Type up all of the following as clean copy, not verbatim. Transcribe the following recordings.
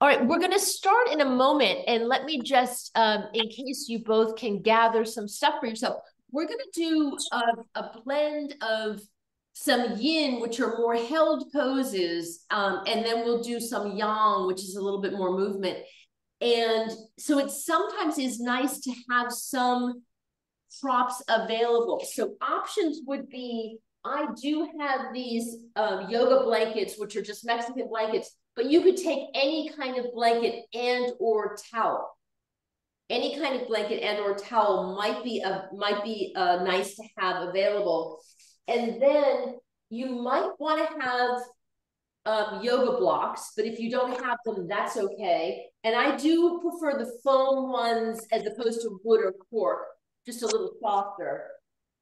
All right, we're going to start in a moment, and let me just, in case you both can gather some stuff for yourself, we're going to do a blend of some yin, which are more held poses, and then we'll do some yang, which is a little bit more movement. And so it sometimes is nice to have some props available. So options would be, I do have these yoga blankets, which are just Mexican blankets, but you could take any kind of blanket and or towel. Any kind of blanket and or towel might be nice to have available. And then you might want to have yoga blocks, but if you don't have them, that's okay. And I do prefer the foam ones as opposed to wood or cork, just a little softer.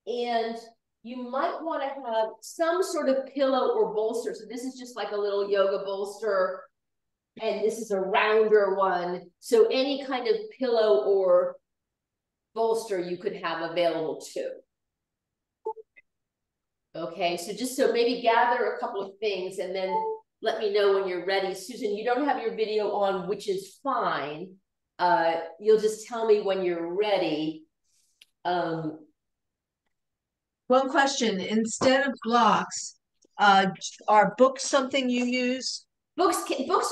And you might want to have some sort of pillow or bolster. So this is just like a little yoga bolster, and this is a rounder one. So any kind of pillow or bolster you could have available too. Okay, so just so maybe gather a couple of things and then let me know when you're ready. Susan, you don't have your video on, which is fine. You'll just tell me when you're ready. One question, instead of blocks, are books something you use? Books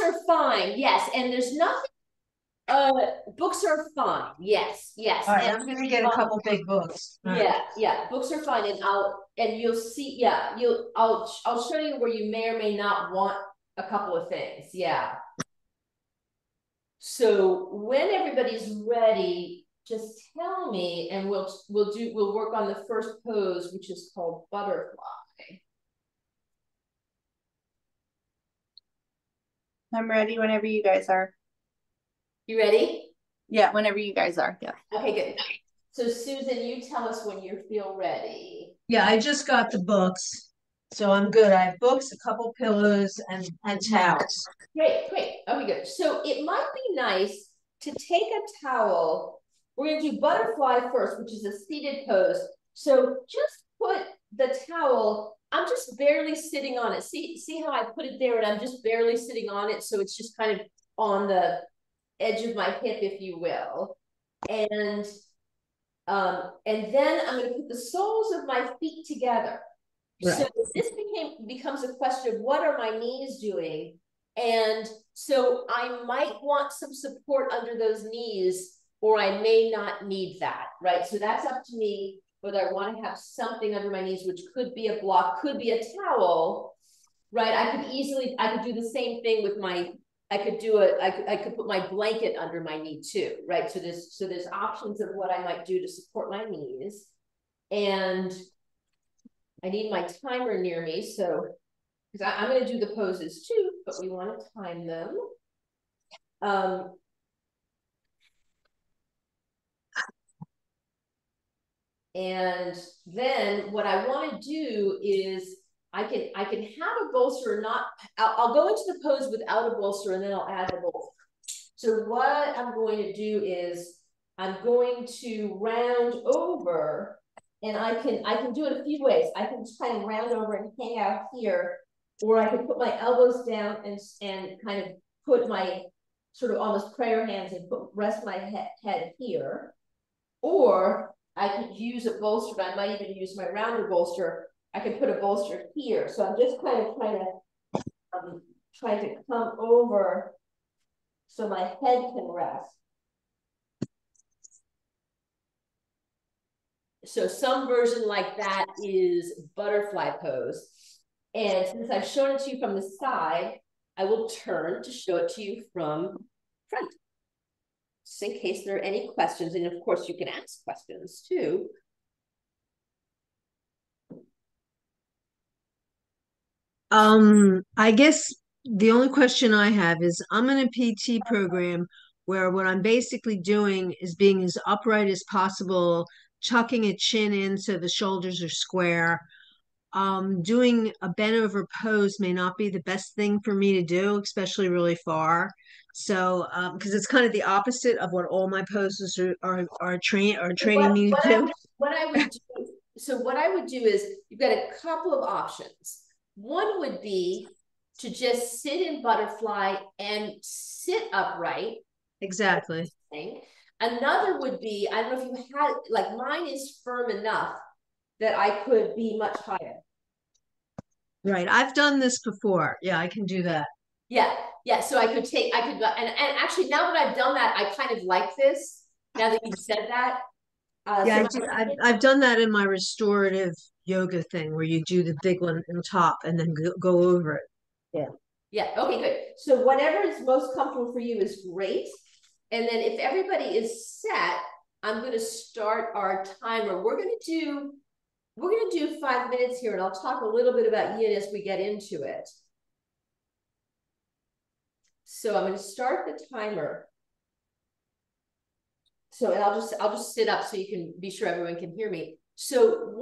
are fine, yes. And there's nothing, books are fine, yes, yes. All right, And I'm gonna get a couple big books. All right. yeah, books are fine. And you'll see, yeah, I'll show you where you may or may not want a couple of things, yeah. So when everybody's ready, just tell me, and we'll work on the first pose, which is called butterfly. I'm ready whenever you guys are. You ready? Yeah, whenever you guys are. Yeah. Okay, good. So Susan, you tell us when you feel ready. Yeah, I just got the books, so I'm good. I have books, a couple pillows, and towels. Great, great. Okay, good. So it might be nice to take a towel. We're going to do butterfly first, which is a seated pose. So just put the towel, I'm just barely sitting on it. See how I put it there and I'm just barely sitting on it. So it's just kind of on the edge of my hip, if you will. And then I'm going to put the soles of my feet together. Right. So this becomes a question of what are my knees doing? And so I might want some support under those knees, or I may not need that, right? So that's up to me whether I want to have something under my knees, which could be a block, could be a towel, right? I could do the same thing with my, I could put my blanket under my knee too, right? So there's options of what I might do to support my knees. And I need my timer near me, so because I'm going to do the poses too, but we want to time them. And then what I want to do is I can have a bolster or not. I'll go into the pose without a bolster and then I'll add the bolster. So what I'm going to do is I'm going to round over, and I can do it a few ways. I can just kind of round over and hang out here, or I can put my elbows down and kind of put my sort of almost prayer hands and rest my head here. Or I could use a bolster, but I might even use my rounder bolster. I can put a bolster here. So I'm just kind of trying to come over so my head can rest. So some version like that is butterfly pose. And since I've shown it to you from the side, I will turn to show it to you from front. Just in case there are any questions. And of course you can ask questions too. I guess the only question I have is I'm in a PT program where what I'm basically doing is being as upright as possible, tucking a chin in so the shoulders are square. Doing a bent over pose may not be the best thing for me to do, especially really far. So, because it's kind of the opposite of what all my poses are training me to do. What I would do is you've got a couple of options. One would be to just sit in butterfly and sit upright. Exactly. Another would be, I don't know if you had, like mine is firm enough that I could be much higher. Right. I've done this before. Yeah, I can do that. Yeah. Yeah. So I could and actually now that I've done that, I kind of like this. Now that you've said that. Yeah, I've done that in my restorative yoga thing where you do the big one on top and then go over it. Yeah. Yeah. Okay, good. So whatever is most comfortable for you is great. And then if everybody is set, I'm going to start our timer. We're going to do 5 minutes here, and I'll talk a little bit about yin as we get into it. So I'm going to start the timer. So, and I'll just sit up so you can be sure everyone can hear me. So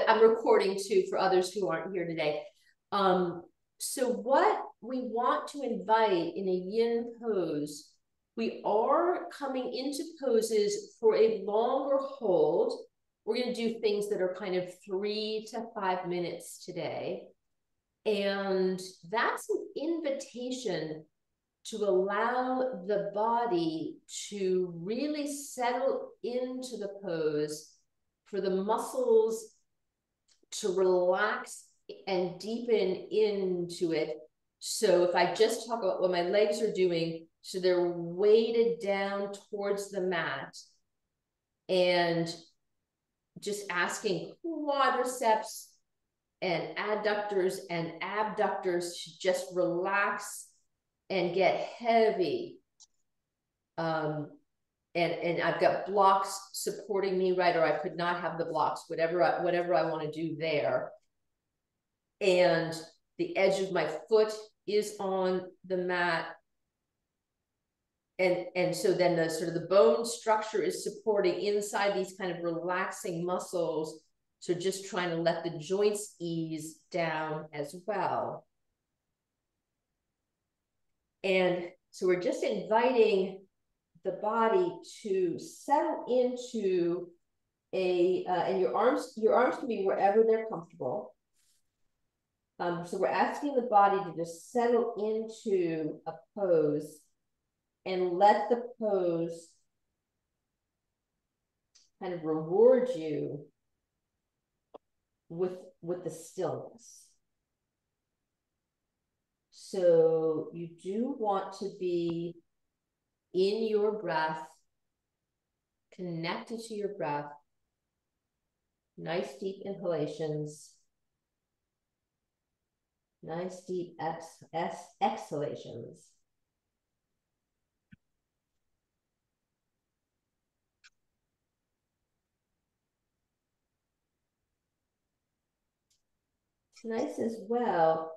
I'm recording too for others who aren't here today. So what we want to invite in a yin pose, we are coming into poses for a longer hold. We're going to do things that are kind of 3 to 5 minutes today. And that's an invitation to allow the body to really settle into the pose, for the muscles to relax and deepen into it. So if I just talk about what my legs are doing, so they're weighted down towards the mat, and just asking quadriceps and adductors and abductors to just relax and get heavy. And I've got blocks supporting me, right? Or I could not have the blocks, whatever I want to do there. And the edge of my foot is on the mat. And so then the sort of the bone structure is supporting inside these kind of relaxing muscles. So just trying to let the joints ease down as well. And so we're just inviting the body to settle into and your arms can be wherever they're comfortable. So we're asking the body to just settle into a pose and let the pose kind of reward you with the stillness. So you do want to be in your breath, connected to your breath, nice deep inhalations, nice deep exhalations. It's nice as well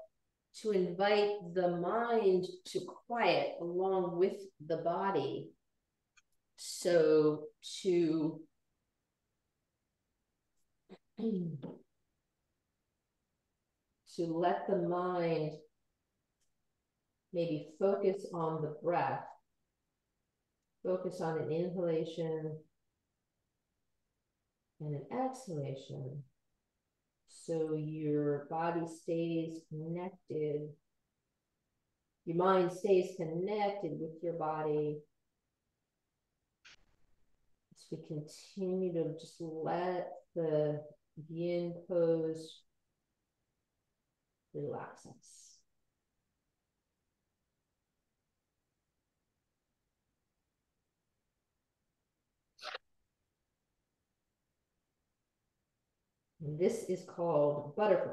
to invite the mind to quiet along with the body. So to let the mind maybe focus on the breath, focus on an inhalation and an exhalation. So your body stays connected, your mind stays connected with your body. As we continue to just let the yin pose relax us. And this is called butterfly.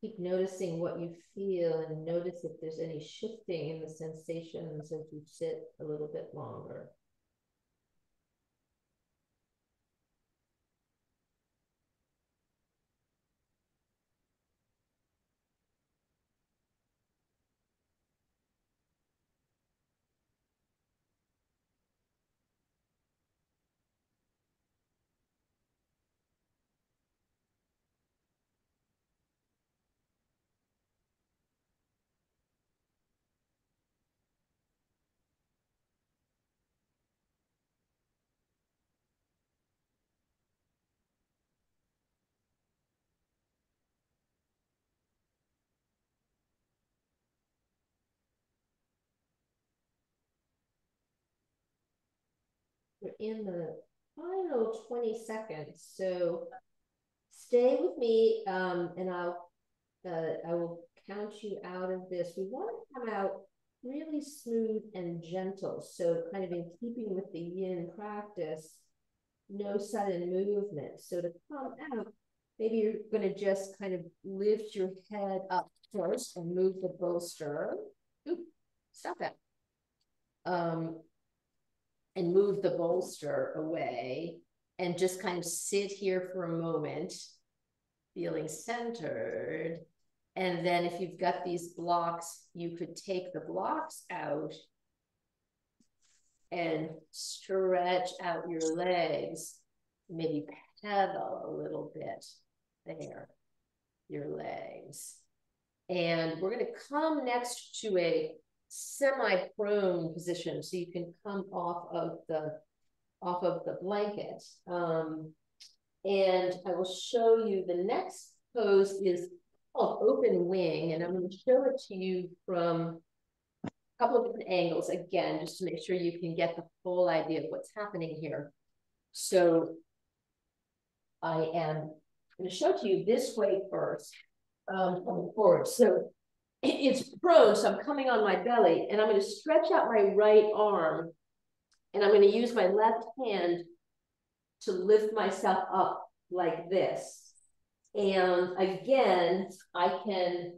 Keep noticing what you feel and notice if there's any shifting in the sensations as you sit a little bit longer. we're in the final 20 seconds. So stay with me, and I will count you out of this. We want to come out really smooth and gentle. So kind of in keeping with the yin practice, no sudden movement. So to come out, maybe you're going to just kind of lift your head up first and move the bolster. Ooh, stop that. And move the bolster away and just kind of sit here for a moment, feeling centered. And then if you've got these blocks, you could take the blocks out and stretch out your legs, maybe pedal a little bit there, your legs. And we're going to come next to a semi-prone position, so you can come off of the blanket. And I will show you the next pose is called open wing, and I'm going to show it to you from a couple of different angles, again, just to make sure you can get the full idea of what's happening here. So I am going to show it to you this way first, coming forward. So it's prone, so I'm coming on my belly, and I'm going to stretch out my right arm, and I'm going to use my left hand to lift myself up like this. And again, I can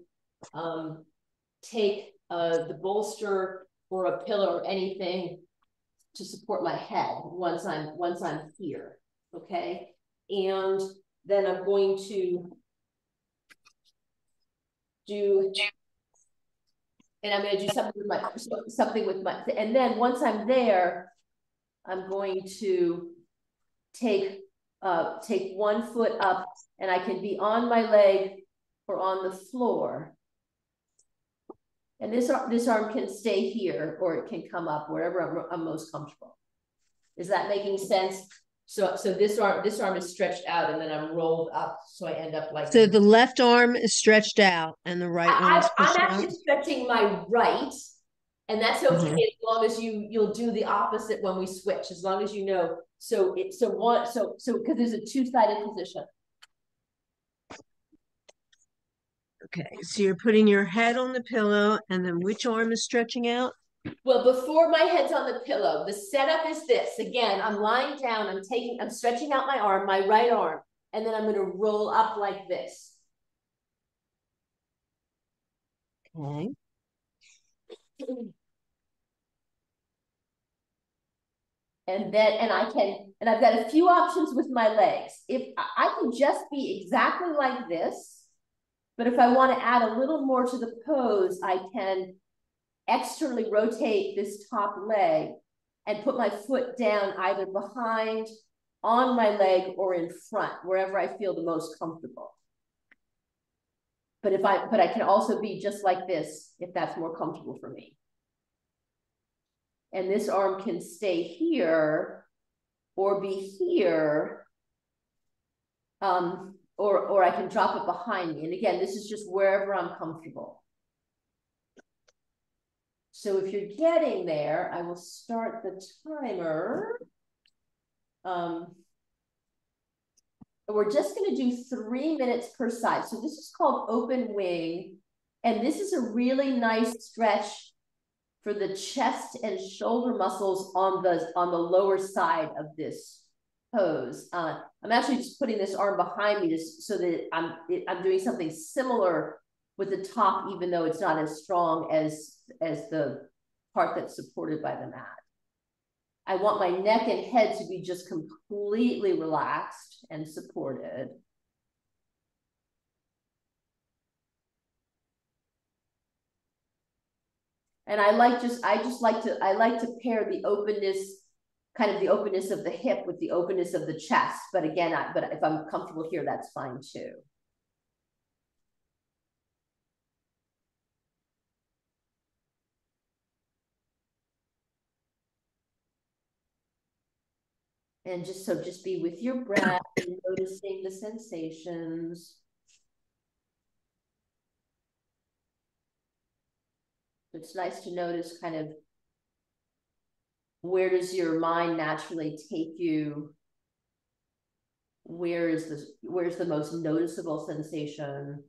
take the bolster or a pillow or anything to support my head once I'm here, okay? And then I'm going to do, and I'm going to do something with my, and then once I'm there, I'm going to take one foot up, and I can be on my leg or on the floor. And this arm can stay here, or it can come up wherever I'm most comfortable. Is that making sense? So this arm is stretched out, and then I'm rolled up, so I end up like. So the left arm is stretched out, and the right one is pushed I'm out? actually stretching my right, and that's okay as long as you'll do the opposite when we switch, as long as you know. So because there's a two-sided position. Okay, so you're putting your head on the pillow, and then which arm is stretching out? Well, before my head's on the pillow, the setup is this. Again, I'm lying down, I'm stretching out my arm, my right arm, and then I'm going to roll up like this. Okay. And I've got a few options with my legs. If I can just be exactly like this, but if I want to add a little more to the pose, I can externally rotate this top leg and put my foot down either behind, on my leg, or in front, wherever I feel the most comfortable. But I can also be just like this if that's more comfortable for me. And this arm can stay here or be here, or I can drop it behind me. And again, this is just wherever I'm comfortable. So if you're getting there, I will start the timer. We're just going to do 3 minutes per side. So this is called open wing. And this is a really nice stretch for the chest and shoulder muscles on the lower side of this pose. I'm actually just putting this arm behind me so that I'm doing something similar with the top, even though it's not as strong as the part that's supported by the mat. I want my neck and head to be just completely relaxed and supported. And I like to pair the openness, kind of the openness of the hip with the openness of the chest. But again, but if I'm comfortable here, that's fine too. And just be with your breath and noticing the sensations. It's nice to notice kind of Where does your mind naturally take you? Where's the most noticeable sensation?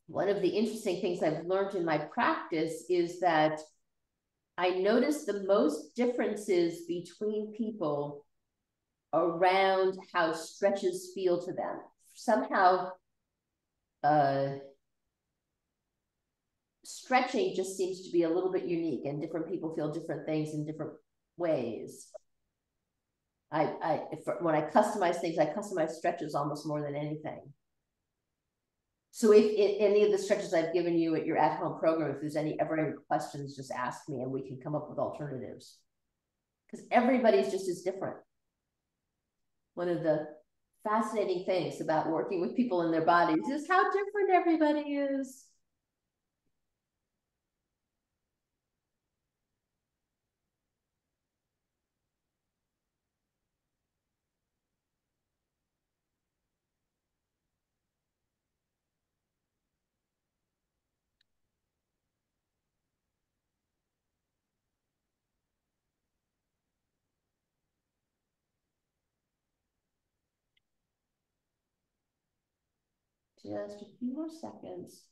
One of the interesting things I've learned in my practice is that I notice the most differences between people around how stretches feel to them. Somehow, stretching just seems to be a little bit unique, and different people feel different things in different ways. When I customize things, I customize stretches almost more than anything. So if any of the stretches I've given you at your at-home program, if there's any questions, just ask me and we can come up with alternatives. Because everybody's just as different. One of the fascinating things about working with people in their bodies is how different everybody is. Just a few more seconds.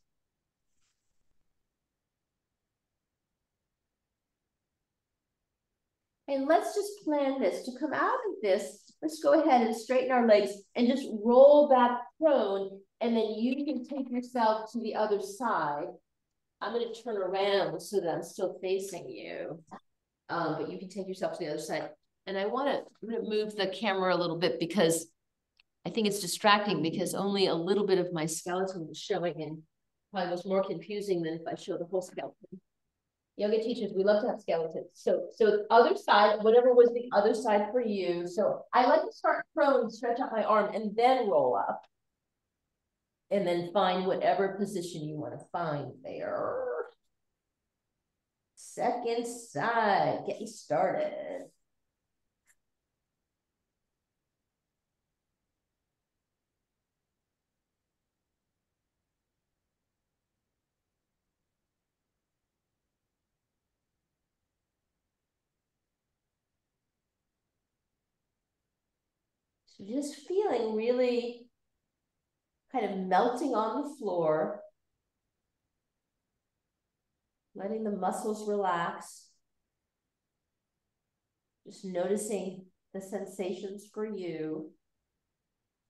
And let's just plan this. To come out of this, let's go ahead and straighten our legs and just roll back prone. And then you can take yourself to the other side. I'm going to turn around so that I'm still facing you. But you can take yourself to the other side. And I'm going to move the camera a little bit because I think it's distracting because only a little bit of my skeleton is showing, and probably was more confusing than if I showed the whole skeleton. Yoga teachers, we love to have skeletons. So other side, whatever was the other side for you. So I like to start prone, stretch out my arm, and then roll up. And then find whatever position you want to find there. Second side, get me started. So just feeling really kind of melting on the floor, letting the muscles relax, just noticing the sensations for you.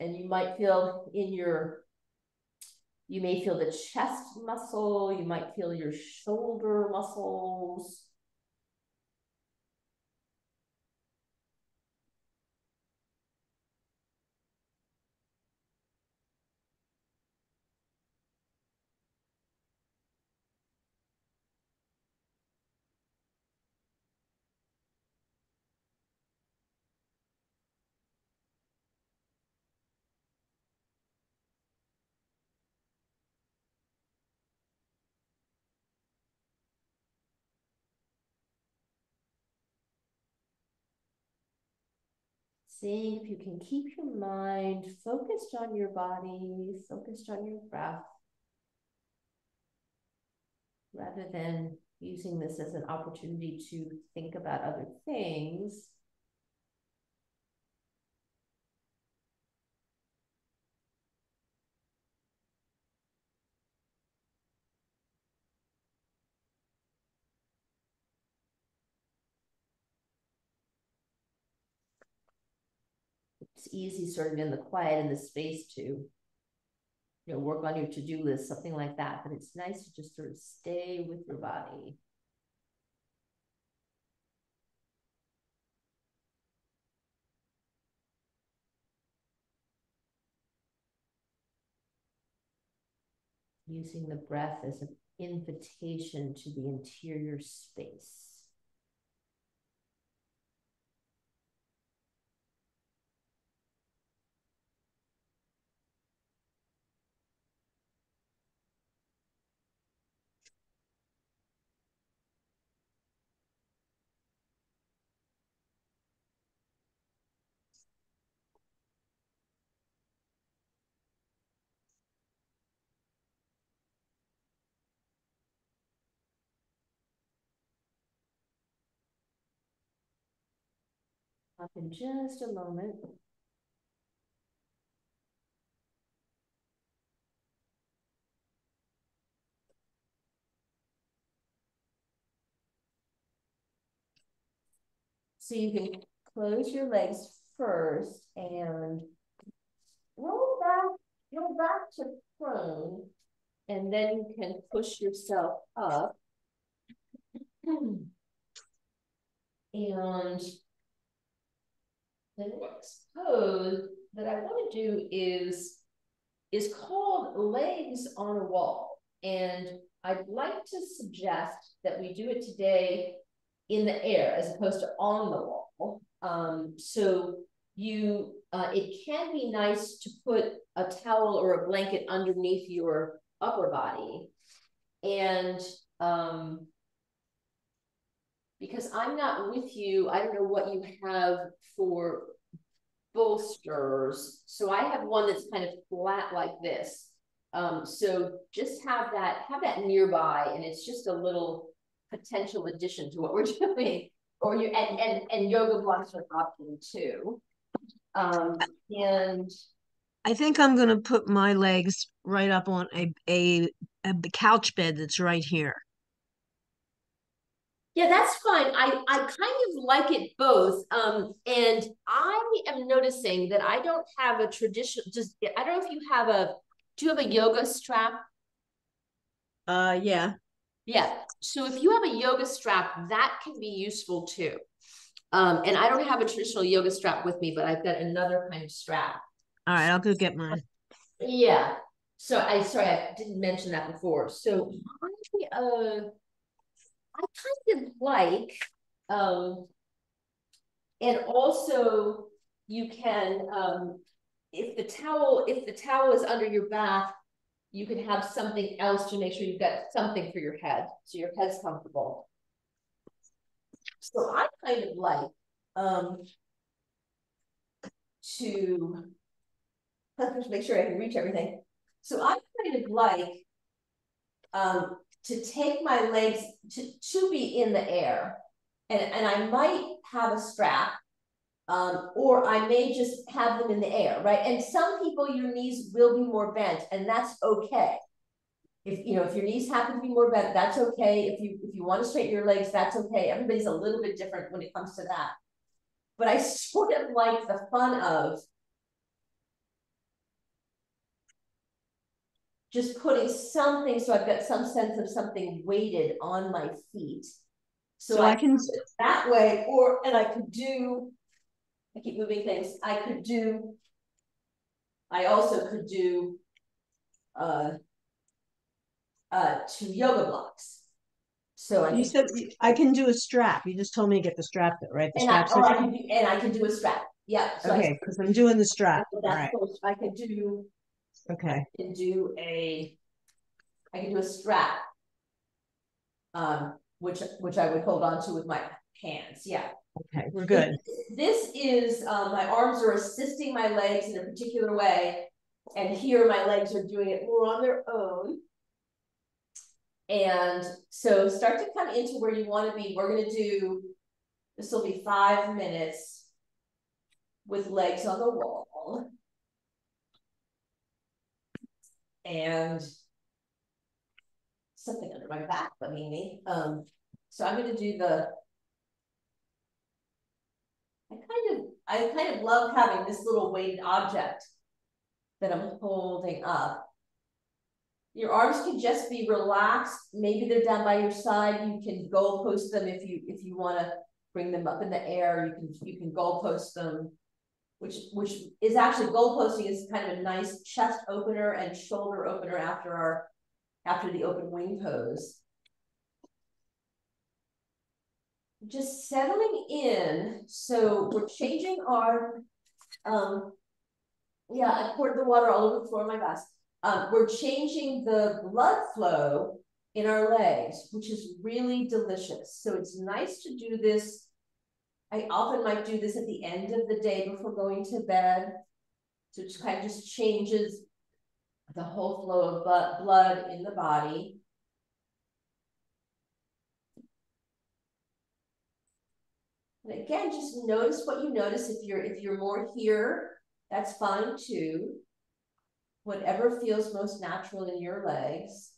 And you might feel you may feel the chest muscle, you might feel your shoulder muscles. Seeing if you can keep your mind focused on your body, focused on your breath, rather than using this as an opportunity to think about other things. It's easy sort of in the quiet in the space to work on your to-do list, something like that. But it's nice to just sort of stay with your body. Using the breath as an invitation to the interior space. Up in just a moment. So you can close your legs first and roll back to prone, and then you can push yourself up. And the next pose that I want to do is called legs on a wall. And I'd like to suggest that we do it today in the air as opposed to on the wall. So you, it can be nice to put a towel or a blanket underneath your upper body. And because I'm not with you, I don't know what you have for bolsters. So I have one that's kind of flat like this. So just have that nearby, and it's just a little potential addition to what we're doing. Or you and yoga blocks are an option too. And I think I'm going to put my legs right up on a couch bed that's right here. yeah, that's fine. I kind of like it both. And I am noticing that I don't have a traditional, I don't know if you have do you have a yoga strap? Yeah. Yeah. So if you have a yoga strap, that can be useful too. And I don't have a traditional yoga strap with me, but I've got another kind of strap. All right, I'll go get mine. Yeah. So sorry, I didn't mention that before. So I kind of like, and also you can, if the towel is under your back, you can have something else to make sure you've got something for your head, so your head's comfortable. So I kind of like to let's make sure I can reach everything. So I kind of like to take my legs to be in the air, and I might have a strap, or I may just have them in the air, right? And some people, your knees will be more bent, and that's okay. If your knees happen to be more bent, that's okay. If you want to straighten your legs, that's okay. Everybody's a little bit different when it comes to that. But I sort of like the fun of just putting something, so I've got some sense of something weighted on my feet. So I can that way, and I could do, I keep moving things. I also could do 2 yoga blocks. So you said I can do a strap. You just told me to get the strap, right? The strap. I can do a strap. Yeah. So okay, because I'm doing the strap. All right. I can do. Okay. I can do a strap. Which I would hold on to with my hands. Yeah. Okay, we're good. This is my arms are assisting my legs in a particular way, and here my legs are doing it more on their own. And so start to come into where you want to be. We're going to do, this will be 5 minutes with legs on the wall. And something under my back, but me. So I'm going to do I kind of love having this little weighted object that I'm holding up. Your arms can just be relaxed. Maybe they're down by your side. You can goalpost them if you want to bring them up in the air. You can goalpost them, which is actually, goalposting is kind of a nice chest opener and shoulder opener after the open wing pose. Just settling in. So we're changing our, yeah, I poured the water all over the floor of my glass. We're changing the blood flow in our legs, which is really delicious. So it's nice to do this. I often might do this at the end of the day before going to bed. So it kind of just changes the whole flow of blood in the body. again, just notice what you notice. If you're more here, that's fine too. Whatever feels most natural in your legs.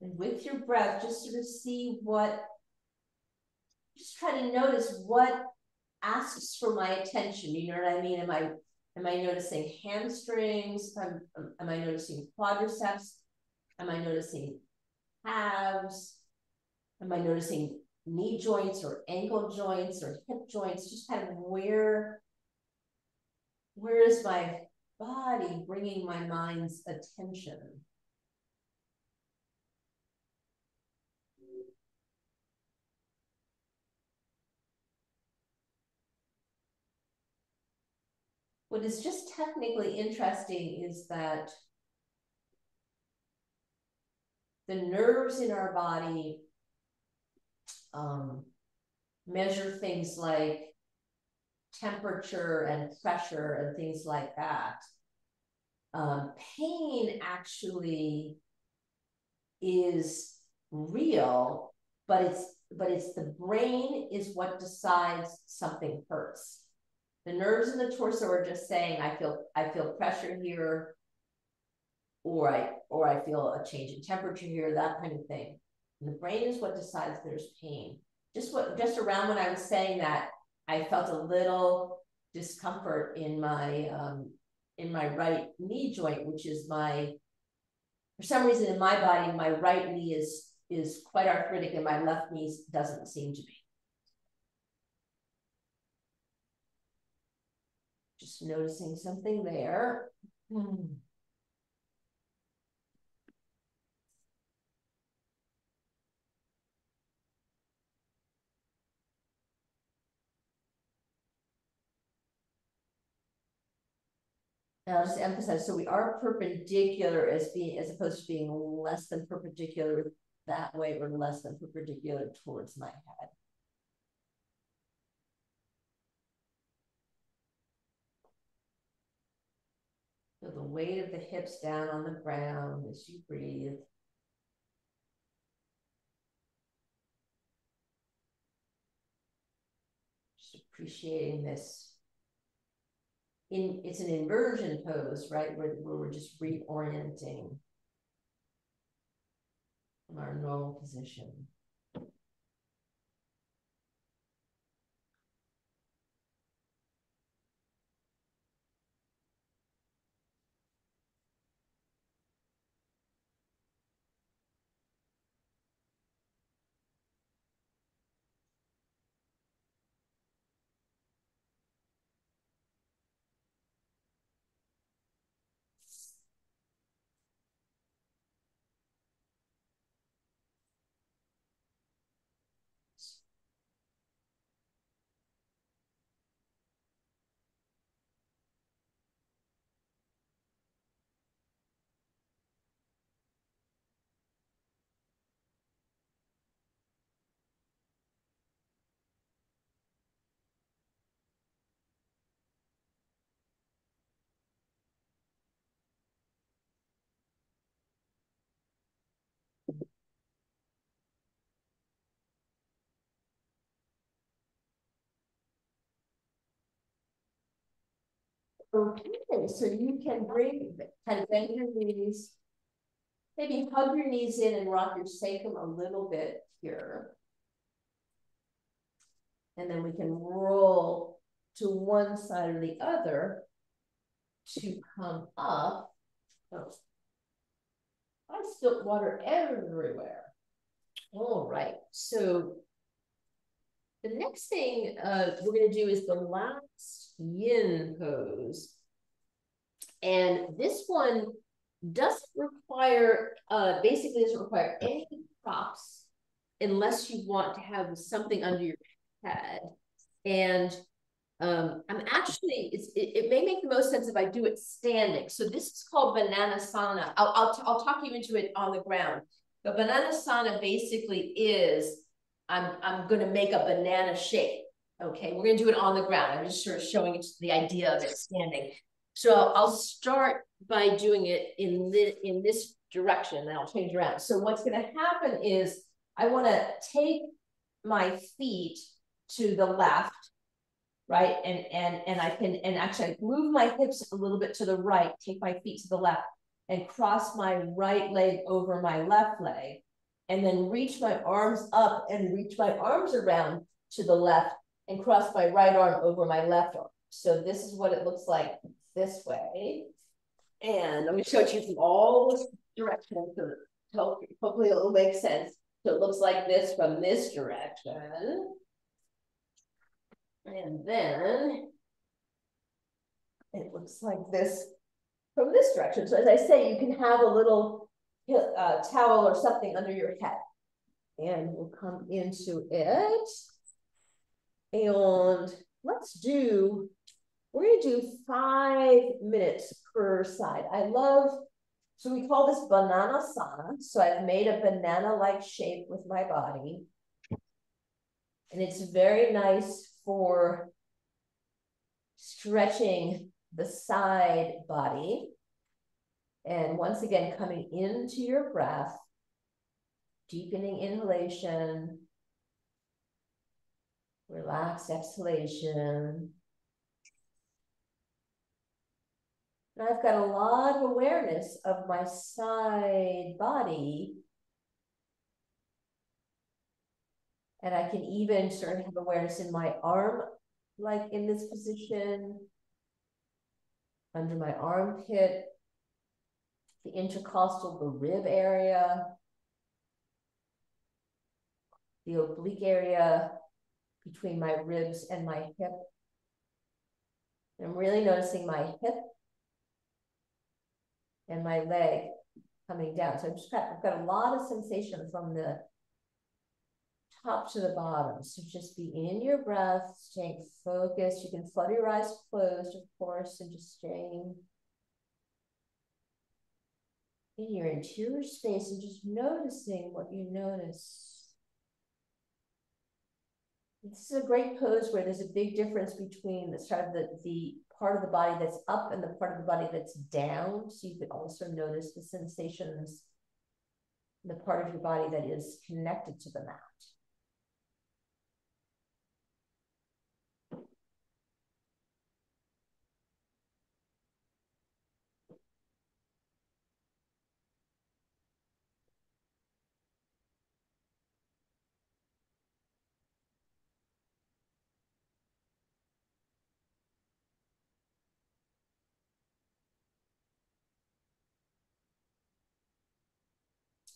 And with your breath, just sort of see just try to notice what asks for my attention. You know what I mean? Am I noticing hamstrings? Am I noticing quadriceps? Am I noticing calves? Am I noticing knee joints or ankle joints or hip joints? Just kind of where is my body bringing my mind's attention? What is just technically interesting is that the nerves in our body measure things like temperature and pressure and things like that. Pain actually is real, but it's the brain is what decides something hurts. The nerves in the torso are just saying, I feel pressure here, or I feel a change in temperature here, that kind of thing. And the brain is what decides there's pain. Just around when I was saying that, I felt a little discomfort in my right knee joint, which is for some reason in my body, my right knee is quite arthritic and my left knee doesn't seem to be. Just noticing something there. And I'll just emphasize, so we are perpendicular as opposed to being less than perpendicular that way or less than perpendicular towards my head. Feel the weight of the hips down on the ground as you breathe. Just appreciating this. It's an inversion pose, right? Where we're just reorienting from our normal position. Okay, so you can kind of bend your knees, maybe hug your knees in and rock your sacrum a little bit here. And then we can roll to one side or the other to come up. Oh, I spilled water everywhere. All right, so the next thing we're going to do is the last yin pose. And this one doesn't require, basically doesn't require any props unless you want to have something under your head. And I'm actually, it may make the most sense if I do it standing. So this is called Bananasana. I'll talk you into it on the ground. But Bananasana basically is, I'm going to make a banana shape. Okay, we're going to do it on the ground. I'm just sort of showing it the idea of it standing. So I'll start by doing it in this direction, and I'll change around. So what's going to happen is I want to take my feet to the left, right? And I can, and actually I move my hips a little bit to the right, take my feet to the left and cross my right leg over my left leg, and then reach my arms up and reach my arms around to the left and cross my right arm over my left arm. So this is what it looks like this way. And let me show it to you from all directions so hopefully it will make sense. So it looks like this from this direction. And then it looks like this from this direction. So as I say, you can have a little towel or something under your head. And we'll come into it. And we're gonna do 5 minutes per side. So we call this banana sana. So I've made a banana-like shape with my body. And it's very nice for stretching the side body. And once again, coming into your breath, deepening inhalation, relaxed exhalation. And I've got a lot of awareness of my side body. And I can even sort of have awareness in my arm, like in this position, under my armpit, the intercostal, the rib area, the oblique area between my ribs and my hip. And I'm really noticing my hip and my leg coming down. So I've got a lot of sensation from the top to the bottom. So just be in your breath, staying focused. You can flutter your eyes closed, of course, and just staying in your interior space and just noticing what you notice. This is a great pose where there's a big difference between the part of the body that's up and the part of the body that's down. So you could also notice the sensations in the part of your body that is connected to the mat.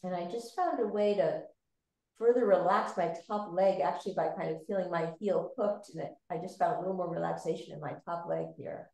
And I just found a way to further relax my top leg, actually by kind of feeling my heel hooked in it. I just got a little more relaxation in my top leg here.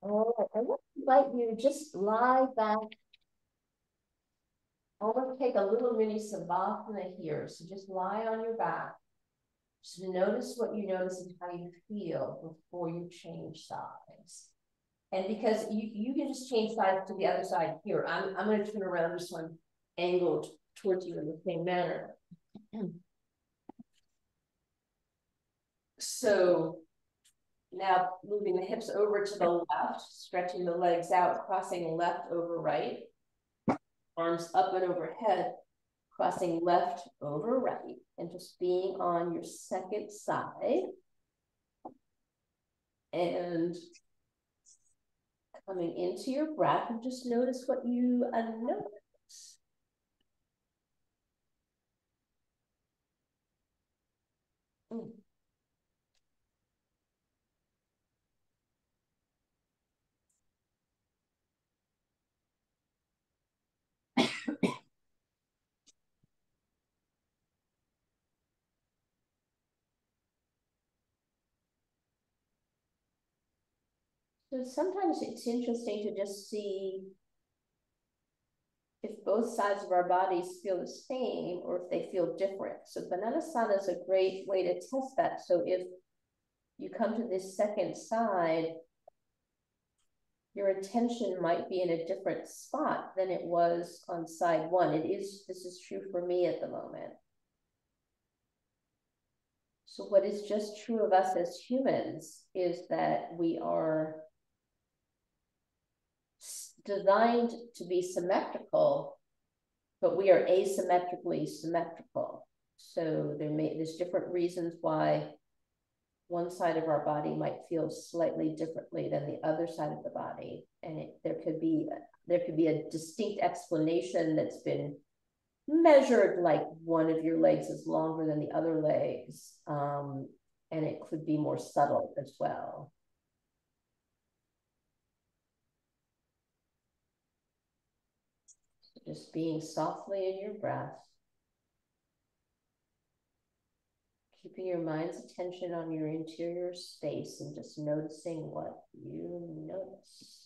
Oh, I want to invite you to just lie back. I want to take a little mini savasana here. So just lie on your back. Just notice what you notice and how you feel before you change sides. And because you can just change sides to the other side here. I'm going to turn around this one angled towards you in the same manner. So now moving the hips over to the left, stretching the legs out, crossing left over right, arms up and overhead, crossing left over right, and just being on your second side. And coming into your breath, and just notice what you notice. So sometimes it's interesting to just see if both sides of our bodies feel the same or if they feel different. So Bananasana is a great way to test that. So if you come to this second side, your attention might be in a different spot than it was on side one. This is true for me at the moment. So what is just true of us as humans is that we are designed to be symmetrical, but we are asymmetrically symmetrical. So there's different reasons why one side of our body might feel slightly differently than the other side of the body. And there could be a distinct explanation that's been measured, like one of your legs is longer than the other legs. And it could be more subtle as well. So just being softly in your breath. Keeping your mind's attention on your interior space and just noticing what you notice.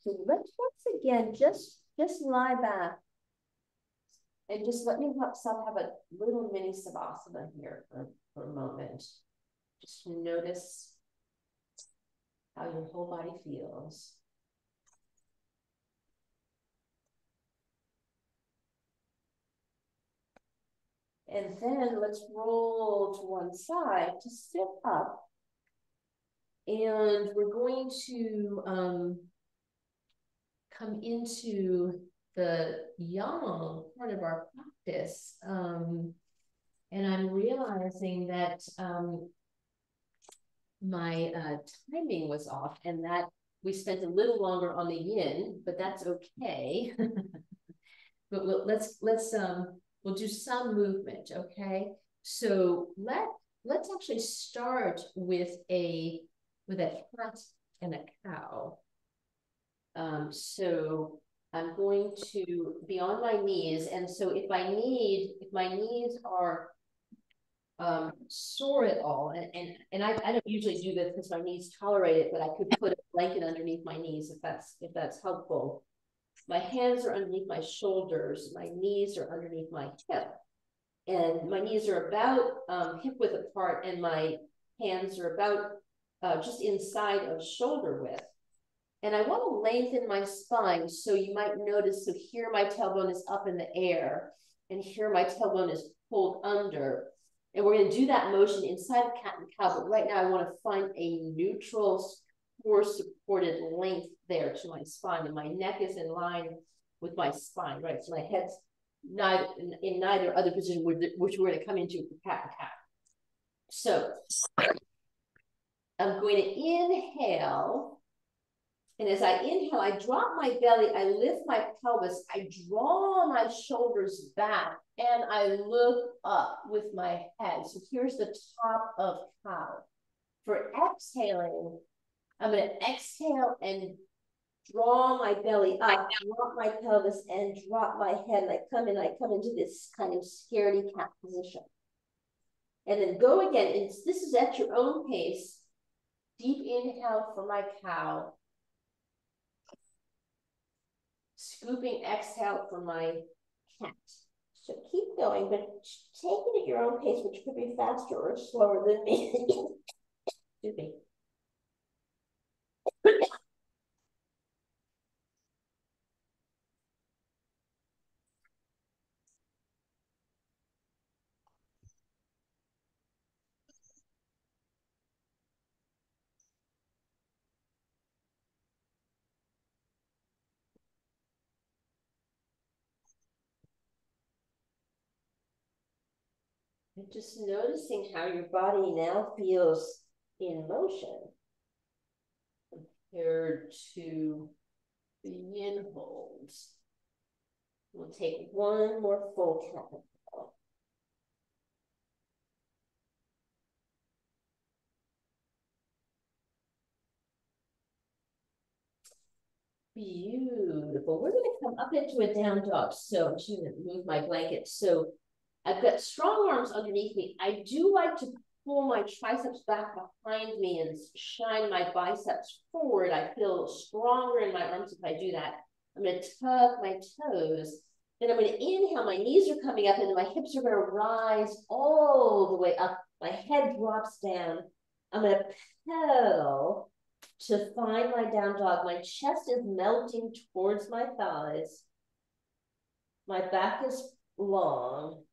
So let's once again, just lie back and just let yourself have a little mini savasana here for a moment. Just notice how your whole body feels. And then let's roll to one side to sit up. And we're going to come into the yang part of our practice. And I'm realizing that my timing was off and that we spent a little longer on the yin, but that's okay. But we'll do some movement, okay? So let's actually start with a cat and a cow. So I'm going to be on my knees, and so if my knees are sore at all, and I don't usually do this because my knees tolerate it, but I could put a blanket underneath my knees if that's helpful. My hands are underneath my shoulders, my knees are underneath my hip, and my knees are about hip width apart, and my hands are about just inside of shoulder width. And I want to lengthen my spine, so you might notice, so here my tailbone is up in the air, and here my tailbone is pulled under. And we're going to do that motion inside of cat and cow, but right now I want to find a neutral core supported length there to my spine, and my neck is in line with my spine, right? So my head's not in neither other position, which we're going to come into for cat and cow. So I'm going to inhale. And as I inhale, I drop my belly, I lift my pelvis, I draw my shoulders back, and I look up with my head. So here's the top of cow. For exhaling, I'm going to exhale and draw my belly up, drop my pelvis, and drop my head. And I come into this kind of scaredy cat position. And then go again. And this is at your own pace. Deep inhale for my cow. Scooping exhale for my cat. So keep going, but take it at your own pace, which could be faster or slower than me. Excuse me. And just noticing how your body now feels in motion compared to the yin holds. We'll take one more full count. Beautiful. We're going to come up into a down dog. So I'm just going to move my blanket. So I've got strong arms underneath me. I do like to pull my triceps back behind me and shine my biceps forward. I feel stronger in my arms if I do that. I'm going to tuck my toes. Then I'm going to inhale. My knees are coming up and my hips are going to rise all the way up. My head drops down. I'm going to pedal to find my down dog. My chest is melting towards my thighs. My back is long.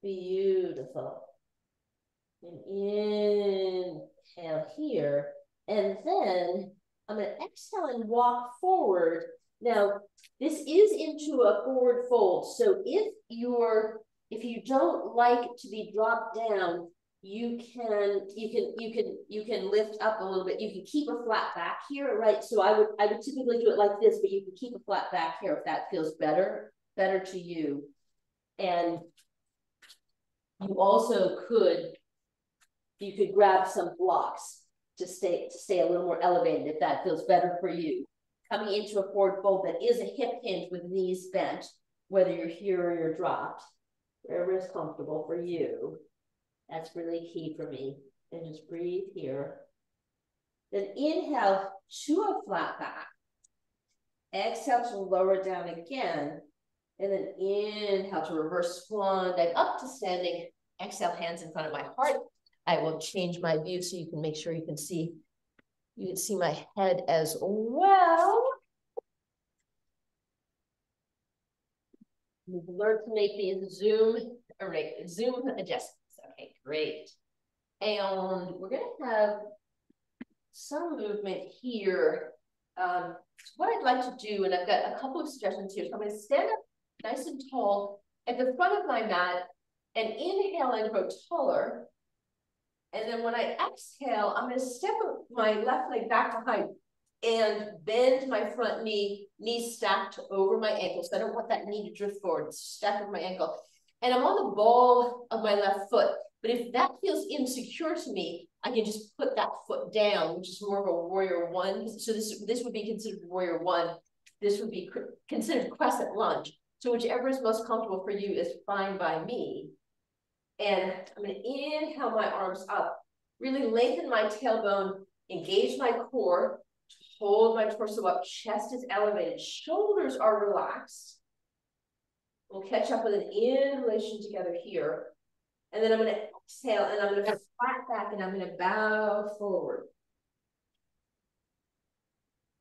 Beautiful. And inhale here. And then I'm going to exhale and walk forward. Now, this is into a forward fold. So if you don't like to be dropped down, you can lift up a little bit. You can keep a flat back here, right? So I would typically do it like this, but you can keep a flat back here if that feels better to you. And you also could grab some blocks to stay a little more elevated if that feels better for you. Coming into a forward fold that is a hip hinge with knees bent, whether you're here or you're dropped, wherever is comfortable for you. That's really key for me. And just breathe here. Then inhale to a flat back. Exhale to lower down again. And then inhale to reverse swan dive up to standing. Exhale, hands in front of my heart. I will change my view so you can make sure you can see my head as well. We've learned to make these Zoom adjustments. Okay, great. And we're going to have some movement here. So what I'd like to do, and I've got a couple of suggestions here. So I'm going to stand up nice and tall at the front of my mat and inhale and grow taller. And then when I exhale, I'm going to step my left leg back behind and bend my front knee stacked over my ankle. So I don't want that knee to drift forward. It's stacked over my ankle. And I'm on the ball of my left foot. But if that feels insecure to me, I can just put that foot down, which is more of a warrior one. So this would be considered warrior one. This would be considered crescent lunge. So whichever is most comfortable for you is fine by me. And I'm going to inhale my arms up, really lengthen my tailbone, engage my core, hold my torso up, chest is elevated, shoulders are relaxed. We'll catch up with an inhalation together here. And then I'm going to exhale and I'm going to flat back and I'm going to bow forward.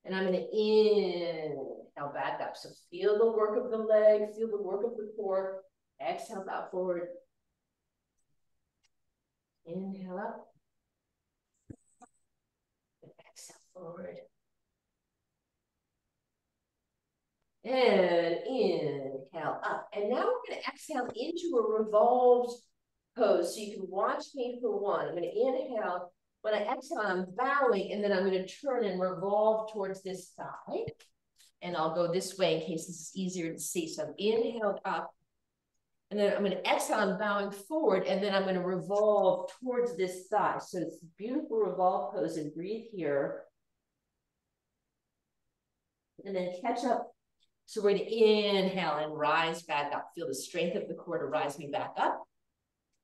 And I'm going to inhale back up. So feel the work of the leg, feel the work of the core. Exhale, bow forward. Inhale up. Exhale forward. And inhale up. And now we're going to exhale into a revolved pose. So you can watch me for one. I'm going to inhale. When I exhale, I'm bowing, and then I'm going to turn and revolve towards this side. And I'll go this way in case this is easier to see. So I'm inhaled up. And then I'm going to exhale, I'm bowing forward, and then I'm going to revolve towards this side. So it's a beautiful revolve pose, and breathe here. And then catch up. So we're going to inhale and rise back up. Feel the strength of the core to rise me back up.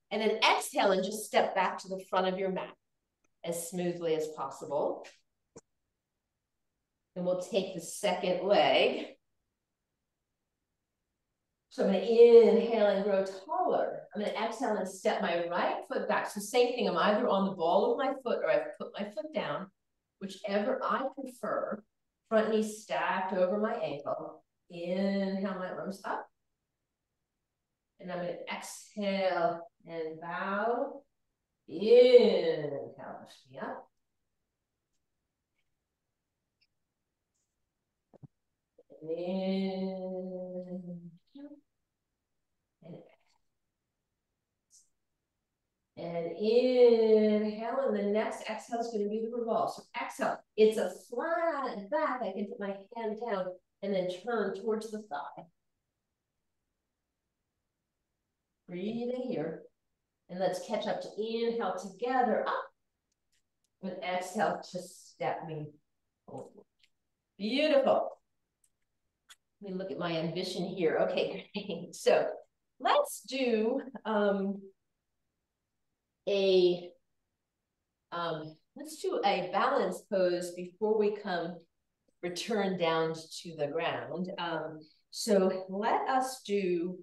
And then exhale and just step back to the front of your mat as smoothly as possible. And we'll take the second leg. So I'm going to inhale and grow taller. I'm going to exhale and step my right foot back. So same thing, I'm either on the ball of my foot or I've put my foot down, whichever I prefer. Front knee stacked over my ankle. Inhale my arms up. And I'm going to exhale and bow. Inhale, lift me up. And inhale, and the next exhale is going to be the revolve. So exhale, it's a flat back. I can put my hand down and then turn towards the thigh. Breathing here. And let's catch up to inhale together up. And exhale to step me over. Beautiful. Let me look at my ambition here. Okay, great. So let's do a balance pose before we return down to the ground. So let us do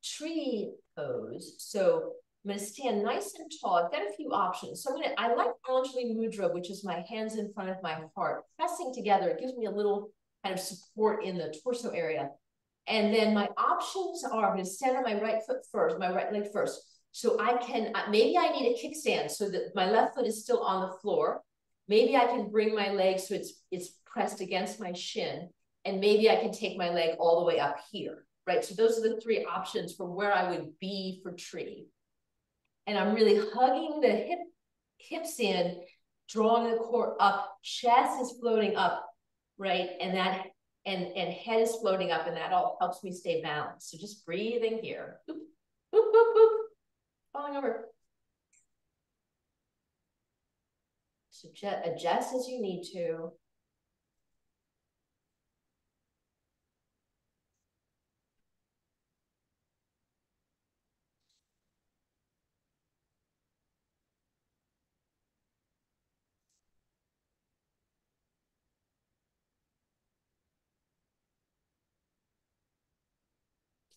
tree pose. So I'm going to stand nice and tall. I've got a few options. So I like Anjali Mudra, which is my hands in front of my heart, pressing together. It gives me a little kind of support in the torso area. And then my options are, I'm going to stand on my right foot first, my right leg first. So I can, maybe I need a kickstand so that my left foot is still on the floor. Maybe I can bring my leg so it's pressed against my shin. And maybe I can take my leg all the way up here, right? So those are the three options for where I would be for tree. And I'm really hugging the hips in, drawing the core up, chest is floating up, right? And head is floating up, and that all helps me stay balanced. So just breathing here. Boop, boop, boop, boop. Falling over. So adjust as you need to.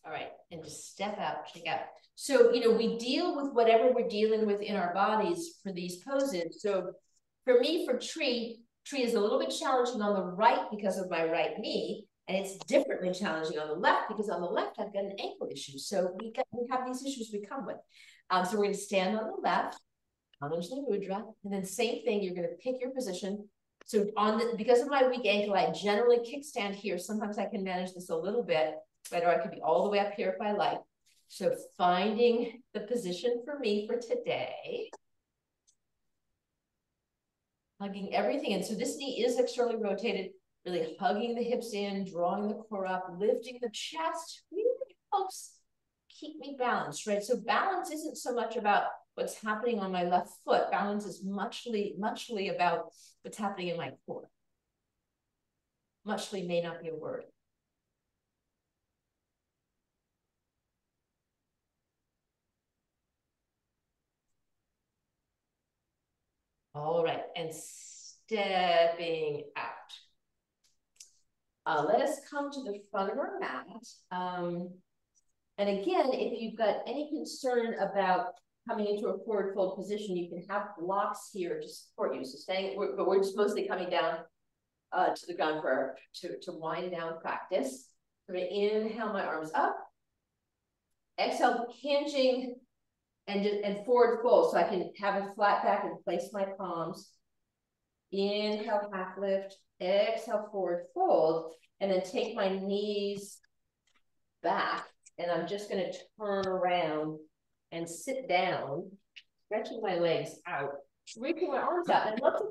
All right, and just step out, shake out. So, you know, we deal with whatever we're dealing with in our bodies for these poses. So for me, for tree is a little bit challenging on the right because of my right knee, and it's differently challenging on the left because on the left, I've got an ankle issue. So we have these issues we come with. So we're gonna stand on the left, Anjali Mudra, and then same thing, you're gonna pick your position. So because of my weak ankle, I generally kickstand here. Sometimes I can manage this a little bit better. I could be all the way up here if I like. So finding the position for me for today. Hugging everything in. So this knee is externally rotated, really hugging the hips in, drawing the core up, lifting the chest, really helps keep me balanced, right? So balance isn't so much about what's happening on my left foot. Balance is muchly about what's happening in my core. Muchly may not be a word. All right, and stepping out. Let us come to the front of our mat. And again, if you've got any concern about coming into a forward fold position, you can have blocks here to support you. So but we're just mostly coming down to the ground to wind down practice. So I'm gonna inhale my arms up, exhale, hinging and forward fold. So I can have a flat back and place my palms. Inhale, half lift, exhale, forward fold, and then take my knees back. And I'm just going to turn around and sit down, stretching my legs out, reaching my arms out, and love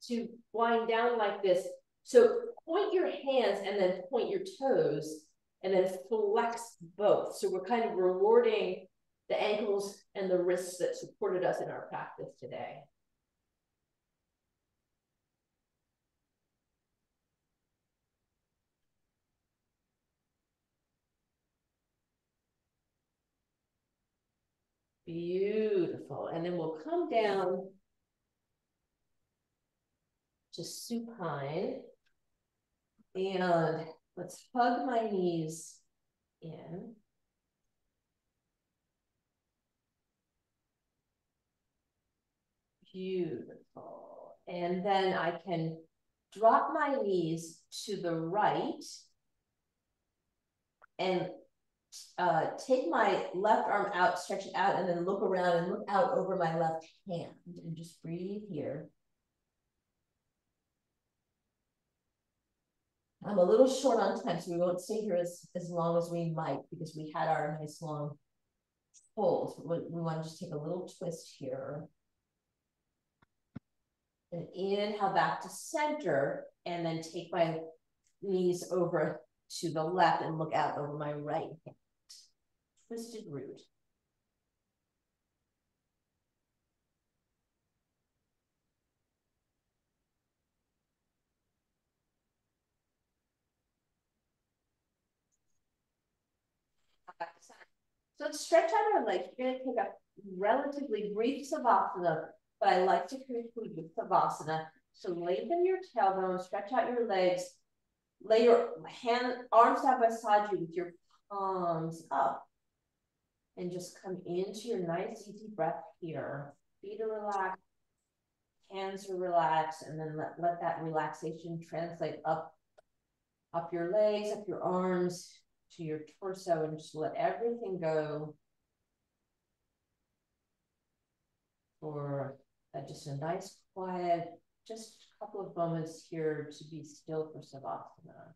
to wind down like this. So point your hands and then point your toes, and then flex both. So we're kind of rewarding the ankles and the wrists that supported us in our practice today. Beautiful. And then we'll come down to supine. And let's hug my knees in. Beautiful. And then I can drop my knees to the right and take my left arm out, stretch it out, and then look around and look out over my left hand and just breathe here. I'm a little short on time, so we won't stay here as long as we might because we had our nice long fold. We want to just take a little twist here. And inhale back to center, and then take my knees over to the left and look out over my right hand. Twisted root. Back to center. So let's stretch out our legs. You're going to take a relatively brief savasana, but I like to conclude with savasana. So lengthen your tailbone, stretch out your legs, lay your arms side by side you with your palms up. And just come into your nice easy breath here. Feet are relaxed, hands are relaxed, and then let that relaxation translate up your legs, up your arms, to your torso, and just let everything go for just a nice, quiet, just a couple of moments here to be still for Savasana.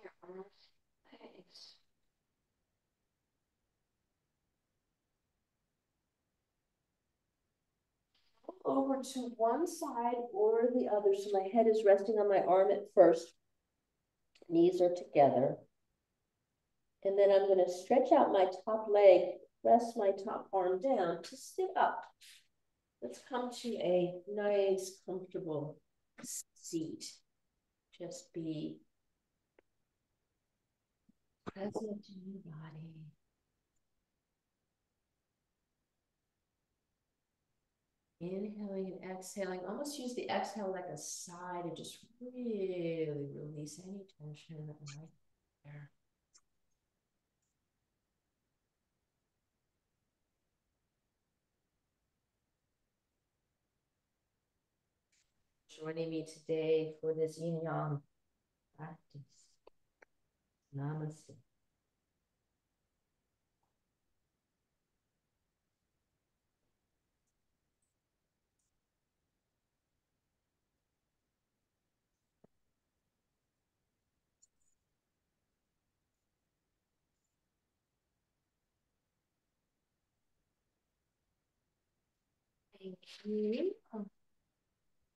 your arms, legs. Over to one side or the other. So my head is resting on my arm at first. Knees are together. And then I'm going to stretch out my top leg, rest my top arm down to sit up. Let's come to a nice, comfortable seat. Just be present in your body. Inhaling and exhaling. Almost use the exhale like a sigh to just really release any tension right there. Joining me today for this yin yang practice. Namaste. Thank you.